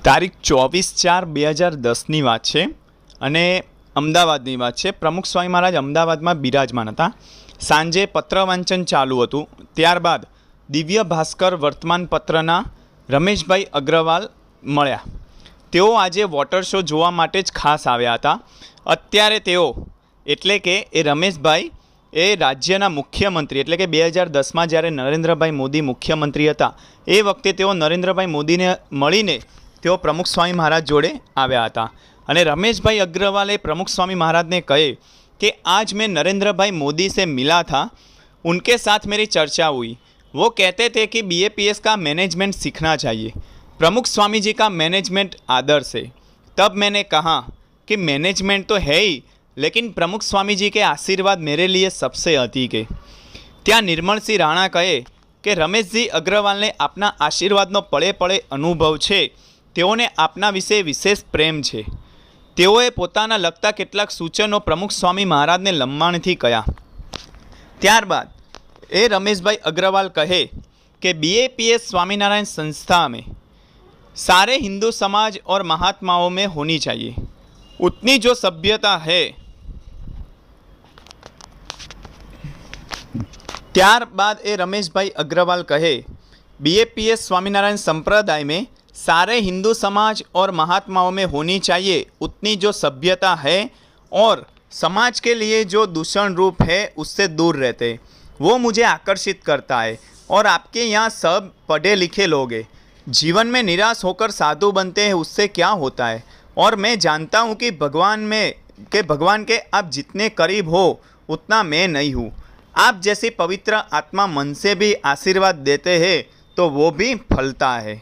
તારીખ 24/4/2010ની વાત છે અને અમદાવાદની વાત છે. પ્રમુખ સ્વામી મહારાજ અમદાવાદમાં બિરાજમાન હતા. સાંજે પત્ર વાંચન ચાલુ હતું. ત્યારબાદ દિવ્ય ભાસ્કર વર્તમાનપત્રના રમેશભાઈ અગ્રવાલ મળ્યા. તેઓ આજે વોટર શો જોવા માટે જ ખાસ આવ્યા હતા. અત્યારે તેઓ એટલે કે એ રમેશભાઈ એ રાજ્યના મુખ્યમંત્રી એટલે કે 2010માં જ્યારે નરેન્દ્રભાઈ મોદી મુખ્યમંત્રી હતા એ વખતે તેઓ નરેન્દ્રભાઈ મોદીને મળીને તેઓ પ્રમુખ સ્વામી મહારાજ જોડે આવ્યા હતા. અને રમેશભાઈ अग्रवाल प्रमुख स्वामी महाराज ने कहे कि आज मैं नरेंद्र भाई मोदी से मिला था, उनके साथ मेरी चर्चा हुई. वो कहते थे कि BAPS का मैनेजमेंट सीखना चाहिए. प्रमुख स्वामी जी का मैनेजमेंट आदर्श है. तब मैंने कहा कि मैनेजमेंट तो है ही, लेकिन प्रमुख स्वामी जी के आशीर्वाद मेरे लिए सबसे अधिक है. ત્યાં નિર્મળસિંહ રાણા કહે કે રમેશજી અગ્રવાલને આપના આશીર્વાદનો પળે પળે અનુભવ છે. તેઓને આપના વિશે વિશેષ પ્રેમ છે. તેઓએ પોતાના લગતા કેટલાક સૂચનો પ્રમુખ સ્વામી મહારાજને લંબાણથી કહ્યા. ત્યારબાદ એ રમેશભાઈ અગ્રવાલ કહે कि BAPS स्वामीनारायण संस्था में सारे हिंदू समाज और महात्माओं में होनी चाहिए. उतनी जो सभ्यता है. ત્યારબાદ એ રમેશભાઈ અગ્રવાલ કહે BAPS स्वामीनारायण संप्रदाय में सारे हिंदू समाज और महात्माओं में होनी चाहिए. उतनी जो सभ्यता है और समाज के लिए जो दूषण रूप है उससे दूर रहते, वो मुझे आकर्षित करता है. और आपके यहाँ सब पढ़े लिखे लोग हैं. जीवन में निराश होकर साधु बनते हैं, उससे क्या होता है. और मैं जानता हूँ कि भगवान के आप जितने करीब हो उतना मैं नहीं हूँ. आप जैसी पवित्र आत्मा मन से भी आशीर्वाद देते हैं तो वो भी फलता है.